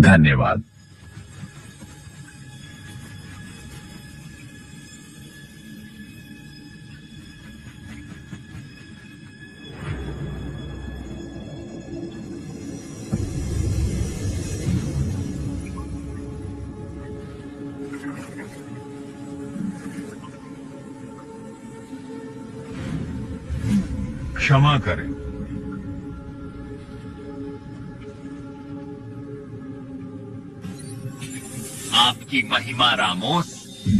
धन्यवाद। क्षमा करें। आपकी महिमा रामोस,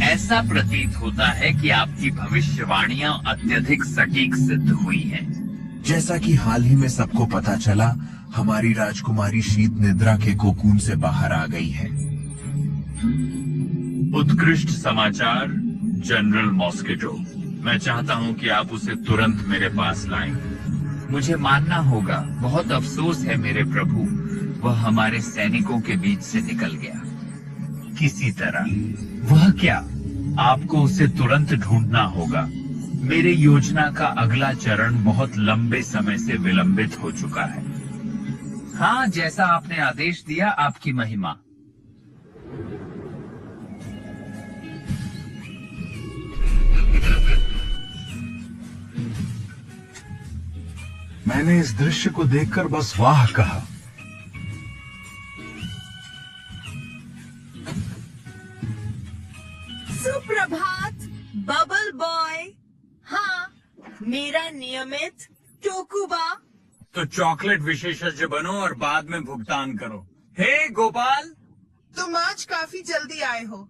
ऐसा प्रतीत होता है कि आपकी भविष्यवाणियां अत्यधिक सटीक सिद्ध हुई हैं। जैसा कि हाल ही में सबको पता चला, हमारी राजकुमारी शीत निद्रा के कोकून से बाहर आ गई है। उत्कृष्ट समाचार जनरल मॉस्किटो। मैं चाहता हूं कि आप उसे तुरंत मेरे पास लाएं। मुझे मानना होगा, बहुत अफसोस है मेरे प्रभु, वह हमारे सैनिकों के बीच से निकल गया किसी तरह। वह क्या? आपको उसे तुरंत ढूंढना होगा। मेरे योजना का अगला चरण बहुत लंबे समय से विलंबित हो चुका है। हाँ, जैसा आपने आदेश दिया, आपकी महिमा। मैंने इस दृश्य को देखकर बस वाह कहा। सुप्रभात बबल बॉय। हाँ, मेरा नियमित टोकुबा। तो चॉकलेट विशेषज्ञ बनो और बाद में भुगतान करो। हे गोपाल, तुम आज काफी जल्दी आए हो।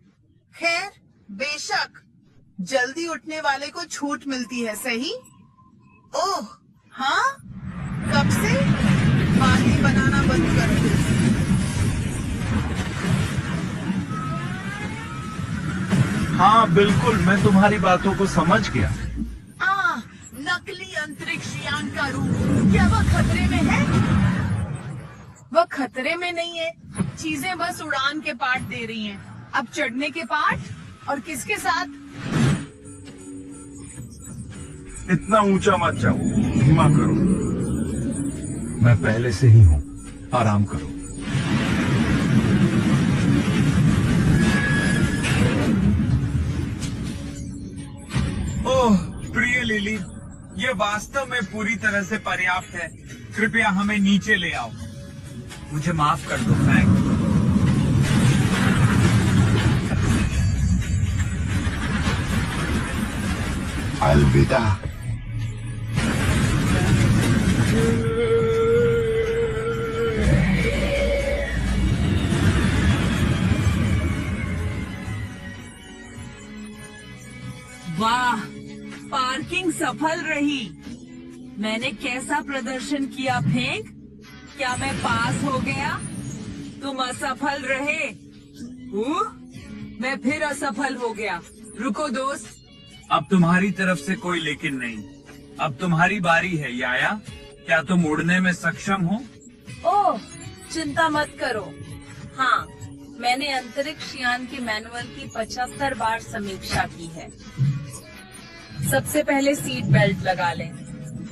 खैर, बेशक जल्दी उठने वाले को छूट मिलती है, सही? ओह हाँ, कब से? पानी बनाना बंद कर दो। हाँ बिल्कुल, मैं तुम्हारी बातों को समझ गया। नकली अंतरिक्ष यान का रूप, क्या वह खतरे में है? वह खतरे में नहीं है, चीजें बस उड़ान के पाठ दे रही हैं। अब चढ़ने के पाठ, और किसके साथ? इतना ऊंचा मत जाओ, धीमा करो। मैं पहले से ही हूं, आराम करो। ओह प्रिय लिली, ये वास्तव में पूरी तरह से पर्याप्त है। कृपया हमें नीचे ले आओ। मुझे माफ कर दो फ्रैंक। अलविदा। वाह, पार्किंग सफल रही। मैंने कैसा प्रदर्शन किया फेंक? क्या मैं पास हो गया? तुम असफल रहे। मैं फिर असफल हो गया। रुको दोस्त। अब तुम्हारी तरफ से कोई लेकिन नहीं। अब तुम्हारी बारी है याया। क्या तुम उड़ने में सक्षम हो? ओह, चिंता मत करो। हाँ, मैंने अंतरिक्ष यान के मैनुअल की 75 बार समीक्षा की है। सबसे पहले सीट बेल्ट लगा लें,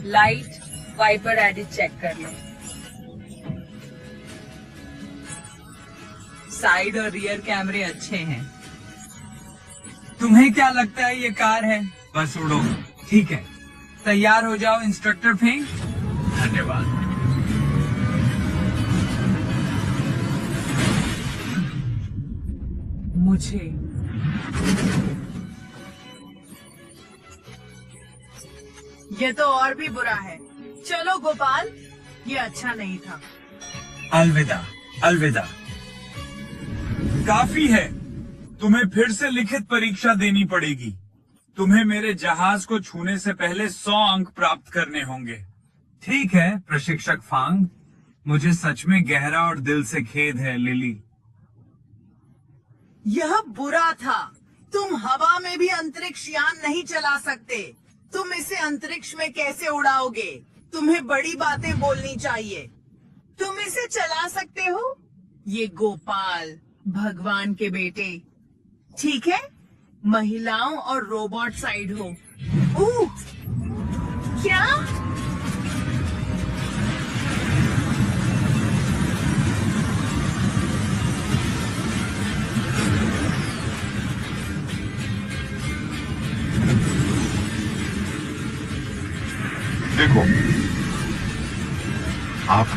लाइट वाइपर एडिट चेक कर लें, साइड और रियर कैमरे अच्छे हैं। तुम्हें क्या लगता है ये कार है? बस उड़ो। ठीक है, तैयार हो जाओ इंस्ट्रक्टर फेंग। धन्यवाद। मुझे ये तो और भी बुरा है। चलो गोपाल, ये अच्छा नहीं था। अलविदा, अलविदा। काफी है। तुम्हें फिर से लिखित परीक्षा देनी पड़ेगी। तुम्हें मेरे जहाज को छूने से पहले 100 अंक प्राप्त करने होंगे। ठीक है प्रशिक्षक फांग, मुझे सच में गहरा और दिल से खेद है लिली। यह बुरा था। तुम हवा में भी अंतरिक्ष यान नहीं चला सकते। तुम इसे अंतरिक्ष में कैसे उड़ाओगे? तुम्हें बड़ी बातें बोलनी चाहिए। तुम इसे चला सकते हो? ये गोपाल, भगवान के बेटे। ठीक है, महिलाओं और रोबोट साइड हो। क्या?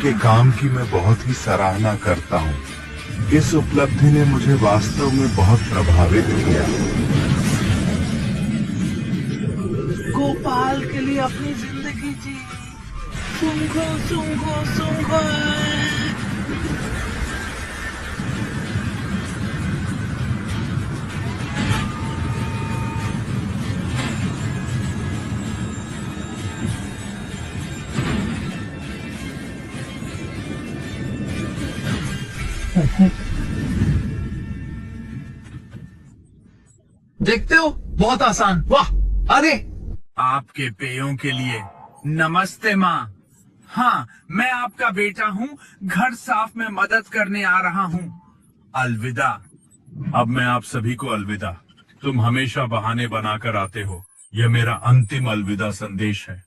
आपके काम की मैं बहुत ही सराहना करता हूँ। इस उपलब्धि ने मुझे वास्तव में बहुत प्रभावित किया। गोपाल के लिए अपनी जिंदगी जी। सुंघो सुंघो सुंघो। देखते हो, बहुत आसान। वाह! अरे आपके पेयों के लिए नमस्ते माँ। हाँ, मैं आपका बेटा हूँ, घर साफ में मदद करने आ रहा हूँ। अलविदा। अब मैं आप सभी को अलविदा। तुम हमेशा बहाने बनाकर आते हो। यह मेरा अंतिम अलविदा संदेश है।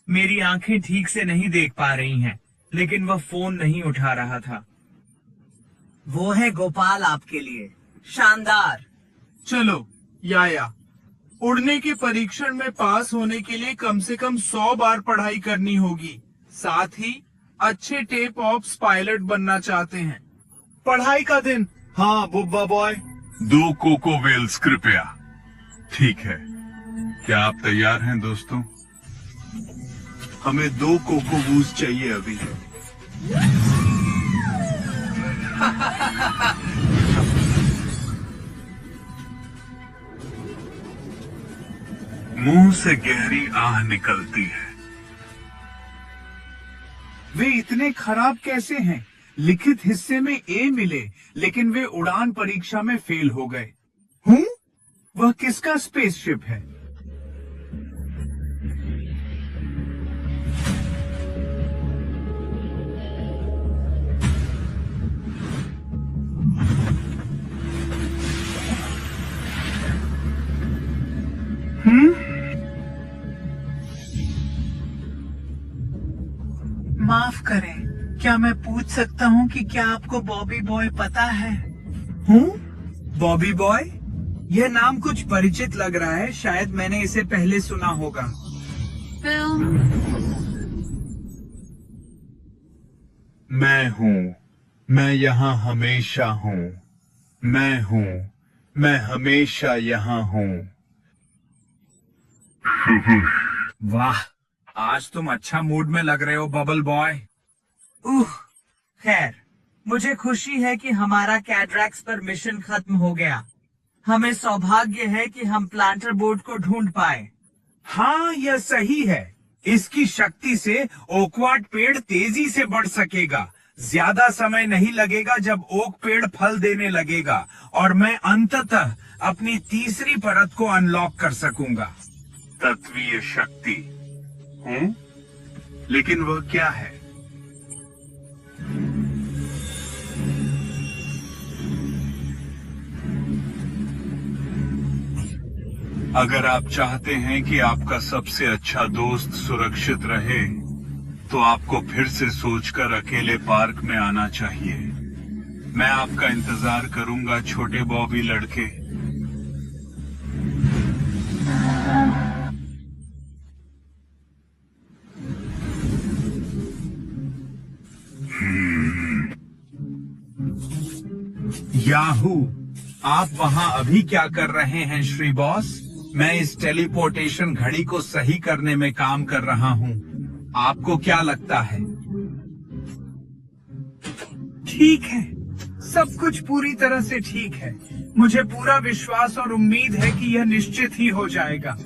मेरी आंखें ठीक से नहीं देख पा रही हैं, लेकिन वह फोन नहीं उठा रहा था। वो है गोपाल आपके लिए। शानदार। चलो या उड़ने के परीक्षण में पास होने के लिए कम से कम 100 बार पढ़ाई करनी होगी। साथ ही अच्छे टेप ऑप्स पायलट बनना चाहते हैं। पढ़ाई का दिन। हाँ बुब्बा बॉय। 2 कोको वेल्स कृपया। ठीक है, क्या आप तैयार हैं दोस्तों? हमें 2 कोको बूज चाहिए अभी। मुंह से गहरी आह निकलती है। वे इतने खराब कैसे हैं? लिखित हिस्से में ए मिले, लेकिन वे उड़ान परीक्षा में फेल हो गए। वह किसका स्पेसशिप है? माफ करें, क्या मैं पूछ सकता हूँ कि क्या आपको बॉबी बॉय पता है? बॉबी बॉय? यह नाम कुछ परिचित लग रहा है। शायद मैंने इसे पहले सुना होगा। मैं हूँ। मैं यहाँ हमेशा हूँ। मैं हूँ। मैं हमेशा यहाँ हूँ। वाह, आज तुम अच्छा मूड में लग रहे हो बबल बॉय। खैर, मुझे खुशी है कि हमारा कैड्रैक्स पर मिशन खत्म हो गया। हमें सौभाग्य है कि हम प्लांटर बोर्ड को ढूंढ पाए। हाँ, यह सही है। इसकी शक्ति से ओकवाट पेड़ तेजी से बढ़ सकेगा। ज्यादा समय नहीं लगेगा जब ओक पेड़ फल देने लगेगा और मैं अंततः अपनी तीसरी परत को अनलॉक कर सकूंगा। तत्वीय शक्ति हूँ, लेकिन वह क्या है? अगर आप चाहते हैं कि आपका सबसे अच्छा दोस्त सुरक्षित रहे, तो आपको फिर से सोचकर अकेले पार्क में आना चाहिए। मैं आपका इंतजार करूंगा, छोटे बॉबी लड़के। याहू, आप वहाँ अभी क्या कर रहे हैं श्री बॉस? मैं इस टेलीपोर्टेशन घड़ी को सही करने में काम कर रहा हूँ। आपको क्या लगता है? ठीक है, सब कुछ पूरी तरह से ठीक है। मुझे पूरा विश्वास और उम्मीद है कि यह निश्चित ही हो जाएगा।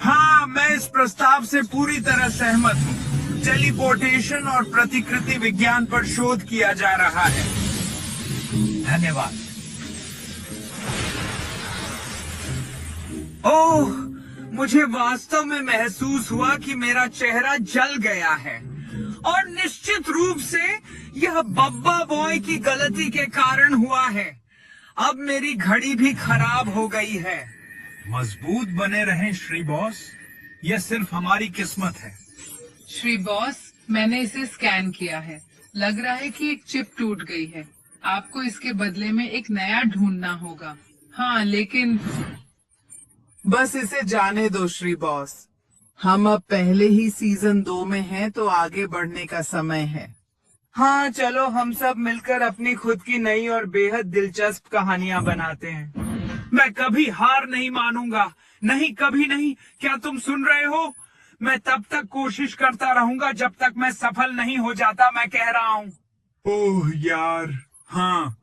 हाँ, मैं इस प्रस्ताव से पूरी तरह सहमत हूँ। टेलीपोर्टेशन और प्रतिकृति विज्ञान पर शोध किया जा रहा है। धन्यवाद। ओह, मुझे वास्तव में महसूस हुआ कि मेरा चेहरा जल गया है और निश्चित रूप से यह बब्बा बॉय की गलती के कारण हुआ है। अब मेरी घड़ी भी खराब हो गई है। मजबूत बने रहें श्री बॉस, यह सिर्फ हमारी किस्मत है। श्री बॉस, मैंने इसे स्कैन किया है। लग रहा है कि एक चिप टूट गई है। आपको इसके बदले में एक नया ढूंढना होगा। हाँ, लेकिन बस इसे जाने दो श्री बॉस। हम अब पहले ही सीजन 2 में हैं, तो आगे बढ़ने का समय है। हाँ चलो हम सब मिलकर अपनी खुद की नई और बेहद दिलचस्प कहानियां बनाते हैं। मैं कभी हार नहीं मानूंगा, नहीं कभी नहीं। क्या तुम सुन रहे हो? मैं तब तक कोशिश करता रहूंगा जब तक मैं सफल नहीं हो जाता, मैं कह रहा हूँ। ओह यार, हाँ,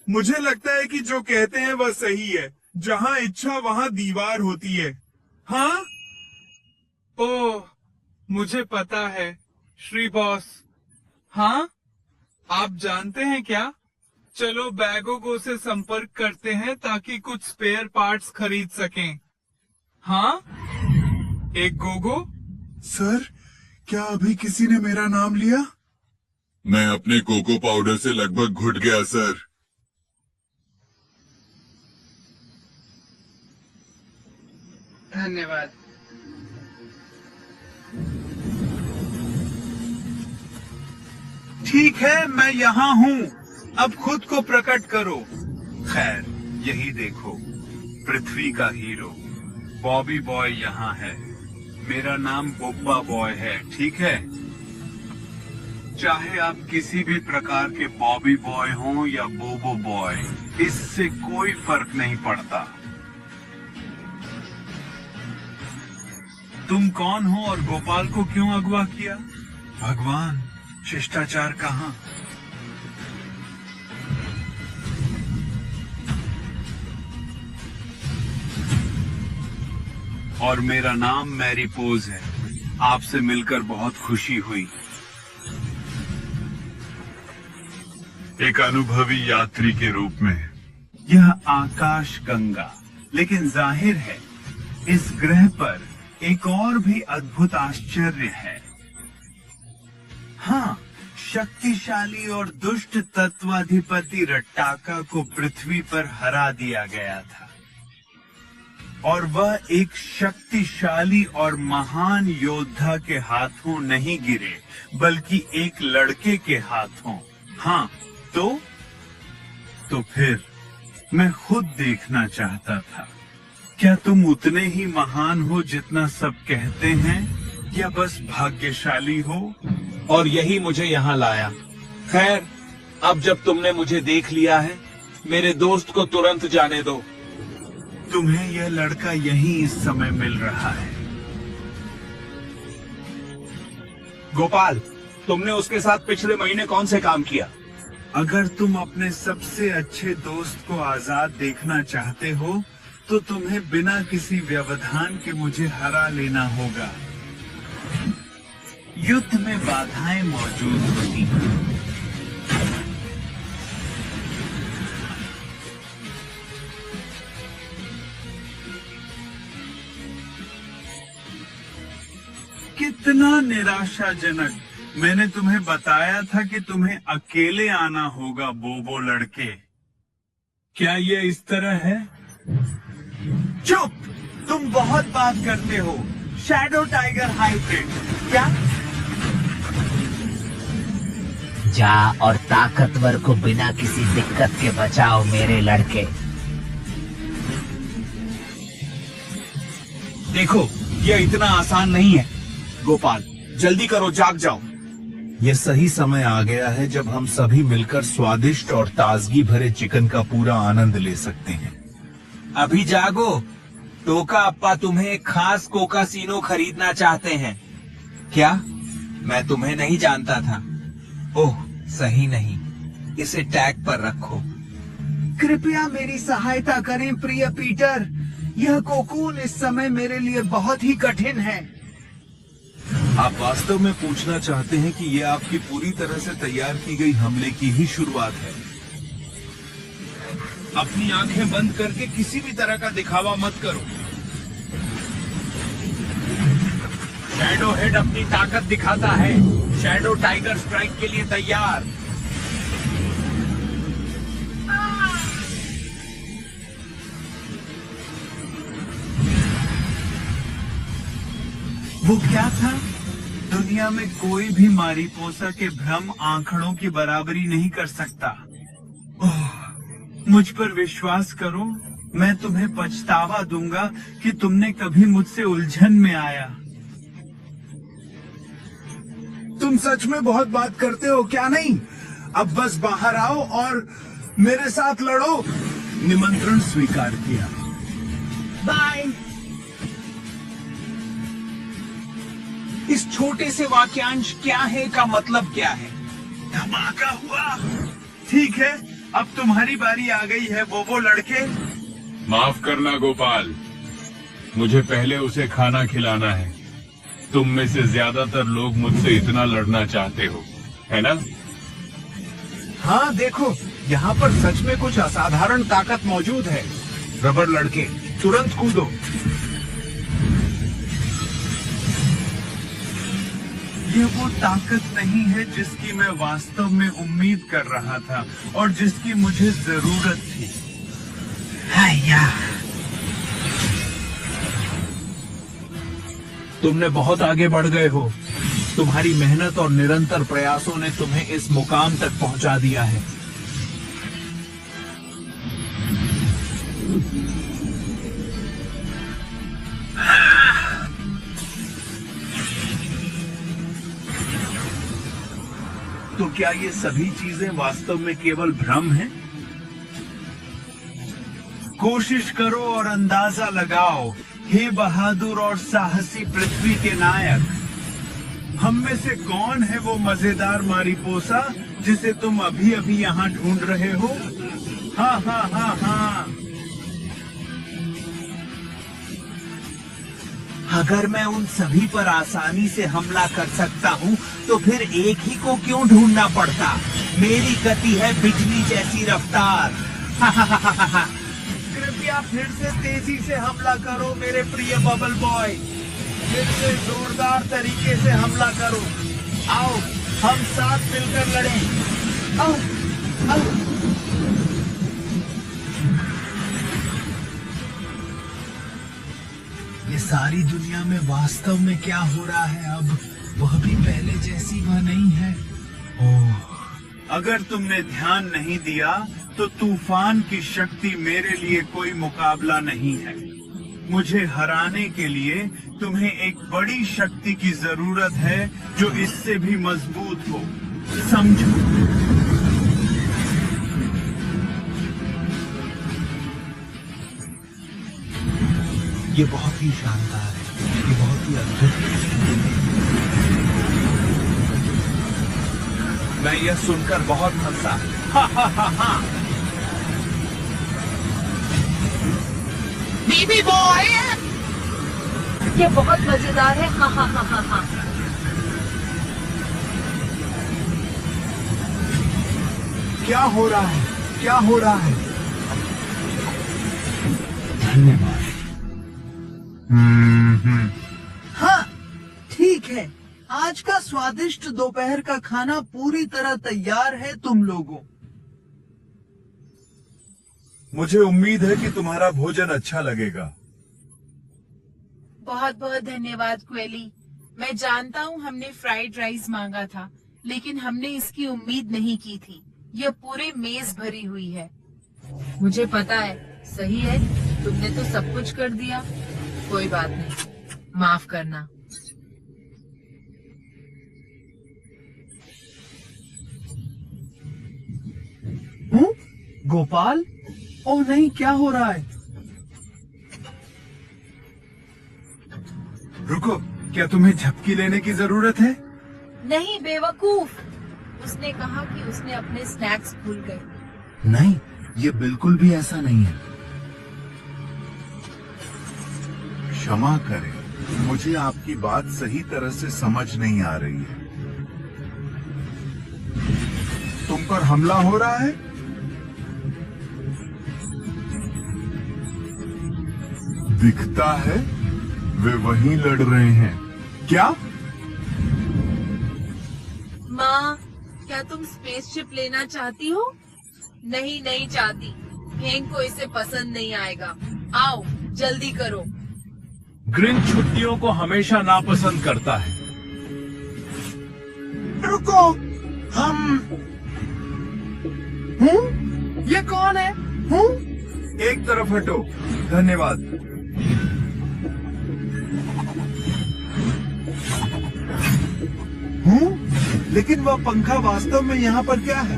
मुझे लगता है कि जो कहते हैं वह सही है। जहाँ इच्छा वहाँ दीवार होती है। हाँ, ओह, मुझे पता है श्री बॉस। हाँ, आप जानते हैं क्या? चलो बैगोगो से संपर्क करते हैं ताकि कुछ स्पेयर पार्ट्स खरीद सकें। हाँ, एक गोगो। सर, क्या अभी किसी ने मेरा नाम लिया? मैं अपने कोको पाउडर से लगभग घुट गया सर। धन्यवाद। ठीक है, मैं यहाँ हूँ। अब खुद को प्रकट करो। खैर, यही देखो, पृथ्वी का हीरो बॉबी बॉय यहाँ है। मेरा नाम बुब्बा बॉय है, ठीक है? चाहे आप किसी भी प्रकार के बॉबी बॉय हों या बोबो बॉय, इससे कोई फर्क नहीं पड़ता। तुम कौन हो और गोपाल को क्यों अगवा किया? भगवान, शिष्टाचार कहाँ? और मेरा नाम मैरी पोज है। आपसे मिलकर बहुत खुशी हुई। एक अनुभवी यात्री के रूप में। यह आकाश गंगा, लेकिन जाहिर है इस ग्रह पर एक और भी अद्भुत आश्चर्य है। हाँ, शक्तिशाली और दुष्ट तत्वाधिपति रट्टाका को पृथ्वी पर हरा दिया गया था, और वह एक शक्तिशाली और महान योद्धा के हाथों नहीं गिरे, बल्कि एक लड़के के हाथों। हाँ, तो फिर मैं खुद देखना चाहता था। क्या तुम उतने ही महान हो जितना सब कहते हैं, या बस भाग्यशाली हो? और यही मुझे यहाँ लाया। खैर, अब जब तुमने मुझे देख लिया है, मेरे दोस्त को तुरंत जाने दो। तुम्हें यह लड़का यहीं इस समय मिल रहा है। गोपाल, तुमने उसके साथ पिछले महीने कौन से काम किया? अगर तुम अपने सबसे अच्छे दोस्त को आजाद देखना चाहते हो, तो तुम्हें बिना किसी व्यवधान के मुझे हरा लेना होगा। युद्ध में बाधाएं मौजूद होती हैं। कितना निराशाजनक। मैंने तुम्हें बताया था कि तुम्हें अकेले आना होगा, बोबो लड़के। क्या ये इस तरह है? चुप! तुम बहुत बात करते हो। शैडो टाइगर हाइब्रिड, क्या? जा और ताकतवर को बिना किसी दिक्कत के बचाओ मेरे लड़के। देखो, ये इतना आसान नहीं है। गोपाल, जल्दी करो, जाग जाओ। ये सही समय आ गया है जब हम सभी मिलकर स्वादिष्ट और ताजगी भरे चिकन का पूरा आनंद ले सकते हैं। अभी जागो। टोका अप्पा तुम्हें एक खास कोकासीनो खरीदना चाहते हैं। क्या? मैं तुम्हें नहीं जानता था। ओह, सही नहीं। इसे टैग पर रखो। कृपया मेरी सहायता करें प्रिय पीटर। यह कोकून इस समय मेरे लिए बहुत ही कठिन है। आप वास्तव में पूछना चाहते हैं कि ये आपकी पूरी तरह से तैयार की गई हमले की ही शुरुआत है। अपनी आंखें बंद करके किसी भी तरह का दिखावा मत करो। शैडो हेड अपनी ताकत दिखाता है। शैडो टाइगर स्ट्राइक के लिए तैयार। वो क्या था? दुनिया में कोई भी मारीपोसा के भ्रम आंकड़ों की बराबरी नहीं कर सकता। ओह, मुझ पर विश्वास करो, मैं तुम्हें पछतावा दूंगा कि तुमने कभी मुझसे उलझन में आया। तुम सच में बहुत बात करते हो क्या नहीं? अब बस बाहर आओ और मेरे साथ लड़ो। निमंत्रण स्वीकार किया। बाय। इस छोटे से वाक्यांश क्या है का मतलब क्या है? धमाका हुआ। ठीक है, अब तुम्हारी बारी आ गई है वो लड़के। माफ करना गोपाल, मुझे पहले उसे खाना खिलाना है। तुम में से ज्यादातर लोग मुझसे इतना लड़ना चाहते हो, है ना? हाँ देखो, यहाँ पर सच में कुछ असाधारण ताकत मौजूद है। रबर लड़के, तुरंत कूदो। ये वो ताकत नहीं है जिसकी मैं वास्तव में उम्मीद कर रहा था और जिसकी मुझे जरूरत थी। तुमने बहुत आगे बढ़ गए हो। तुम्हारी मेहनत और निरंतर प्रयासों ने तुम्हें इस मुकाम तक पहुंचा दिया है। तो क्या ये सभी चीजें वास्तव में केवल भ्रम हैं? कोशिश करो और अंदाजा लगाओ, हे बहादुर और साहसी पृथ्वी के नायक। हम में से कौन है वो मजेदार मारिपोसा जिसे तुम अभी अभी यहाँ ढूंढ रहे हो? हाँ हाँ हाँ हाँ। अगर मैं उन सभी पर आसानी से हमला कर सकता हूँ तो फिर एक ही को क्यों ढूंढना पड़ता? मेरी गति है बिजली जैसी रफ्तार। कृपया फिर से तेजी से हमला करो मेरे प्रिय बबल बॉय। फिर से जोरदार तरीके से हमला करो। आओ हम साथ मिलकर लड़ें। आओ, आओ। ये सारी दुनिया में वास्तव में क्या हो रहा है अब? वह भी पहले जैसी वह नहीं है। ओह, अगर तुमने ध्यान नहीं दिया तो तूफान की शक्ति मेरे लिए कोई मुकाबला नहीं है। मुझे हराने के लिए तुम्हें एक बड़ी शक्ति की जरूरत है जो इससे भी मजबूत हो। समझो। ये बहुत ही शानदार है, ये बहुत ही अद्भुत है। मैं यह सुनकर बहुत हंसा। हा हा हा हा। बीबी बॉय, ये बहुत मजेदार है। हाँ हाँ हाँ हाँ हाँ। क्या हो रहा है? क्या हो रहा है? धन्यवाद। हाँ ठीक है, आज का स्वादिष्ट दोपहर का खाना पूरी तरह तैयार है तुम लोगों। मुझे उम्मीद है कि तुम्हारा भोजन अच्छा लगेगा। बहुत बहुत धन्यवाद क्वेली। मैं जानता हूँ हमने फ्राइड राइस मांगा था, लेकिन हमने इसकी उम्मीद नहीं की थी। यह पूरे मेज भरी हुई है। मुझे पता है, सही है, तुमने तो सब कुछ कर दिया। कोई बात नहीं, माफ करना। गोपाल? ओह नहीं, क्या हो रहा है? रुको, क्या तुम्हें झपकी लेने की जरूरत है? नहीं बेवकूफ, उसने कहा कि उसने अपने स्नैक्स भूल गए। नहीं, ये बिल्कुल भी ऐसा नहीं है। क्षमा करें, मुझे आपकी बात सही तरह से समझ नहीं आ रही है। तुम पर हमला हो रहा है? दिखता है वे वहीं लड़ रहे हैं। क्या? माँ, क्या तुम स्पेसशिप लेना चाहती हो? नहीं, नहीं चाहती। हेंग को इसे पसंद नहीं आएगा। आओ, जल्दी करो। ग्रिंच छुट्टियों को हमेशा नापसंद करता है। रुको, हम ये कौन है? एक तरफ हटो। धन्यवाद। लेकिन वह पंखा वास्तव में यहाँ पर क्या है?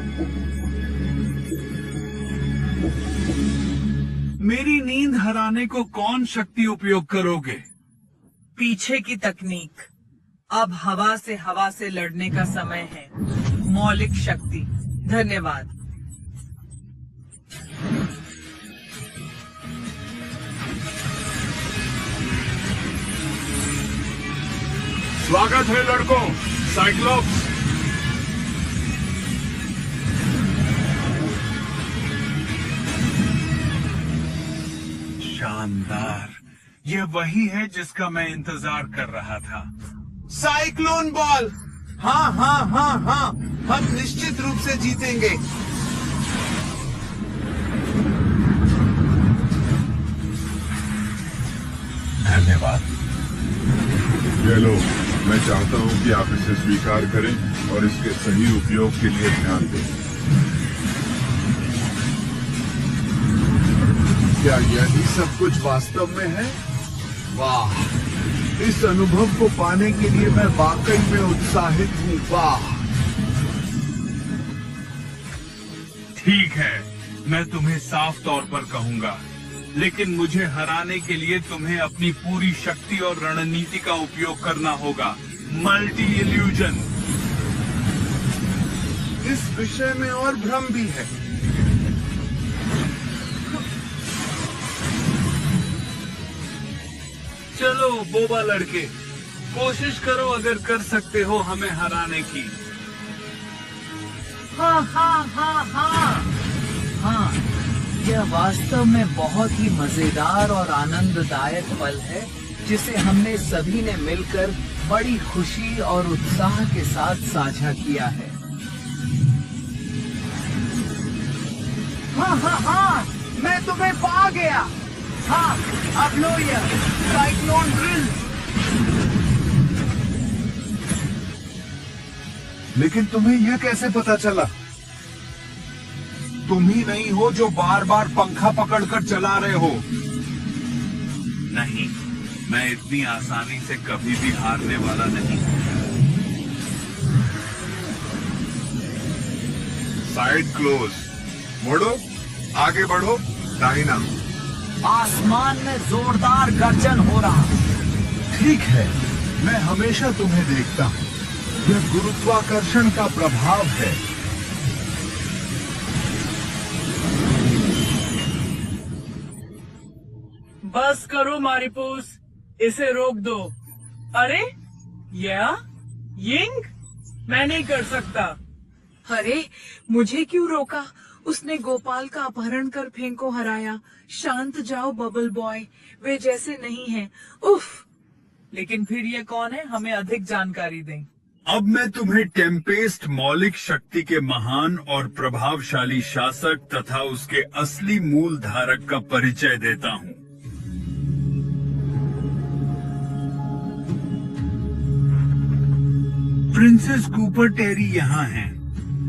मेरी नींद हराने को कौन शक्ति उपयोग करोगे? पीछे की तकनीक। अब हवा से लड़ने का समय है। मौलिक शक्ति। धन्यवाद। स्वागत है लड़कों, साइक्लोप्स। शानदार, यह वही है जिसका मैं इंतजार कर रहा था। Cyclone ball. हाँ हाँ हाँ हाँ, हम निश्चित रूप से जीतेंगे। धन्यवाद। ये लो, मैं चाहता हूँ कि आप इसे स्वीकार करें और इसके सही उपयोग के लिए ध्यान दें। क्या यही सब कुछ वास्तव में है? वाह, इस अनुभव को पाने के लिए मैं वाकई में उत्साहित हूँ। वाह। ठीक है, मैं तुम्हें साफ तौर पर कहूंगा, लेकिन मुझे हराने के लिए तुम्हें अपनी पूरी शक्ति और रणनीति का उपयोग करना होगा। Multi illusion. इस विषय में और भ्रम भी है। चलो बोबा लड़के, कोशिश करो अगर कर सकते हो हमें हराने की। हाँ हाँ हाँ हाँ हाँ, यह वास्तव में बहुत ही मजेदार और आनंददायक पल है जिसे हमने सभी ने मिलकर बड़ी खुशी और उत्साह के साथ साझा किया है। हाँ हाँ हाँ, मैं तुम्हें पा गया। हाँ, अब लो यह साइक्लोन ड्रिल। लेकिन तुम्हें यह कैसे पता चला? तुम ही नहीं हो जो बार बार पंखा पकड़कर चला रहे हो। नहीं, मैं इतनी आसानी से कभी भी हारने वाला नहीं। Side close. मोड़ो, आगे बढ़ो, दाहिना। आसमान में जोरदार गर्जन हो रहा। ठीक है, मैं हमेशा तुम्हें देखता हूँ। यह गुरुत्वाकर्षण का प्रभाव है। बस करो मारिपूस, इसे रोक दो। अरे यिंग, मैं नहीं कर सकता। अरे मुझे क्यों रोका? उसने गोपाल का अपहरण कर फेंक को हराया। शांत जाओ बबल बॉय, वे जैसे नहीं हैं। उफ। लेकिन फिर ये कौन है? हमें अधिक जानकारी दें। अब मैं तुम्हें टेम्पेस्ट मौलिक शक्ति के महान और प्रभावशाली शासक तथा उसके असली मूल धारक का परिचय देता हूँ। प्रिंसेस कूपर टेरी यहाँ हैं।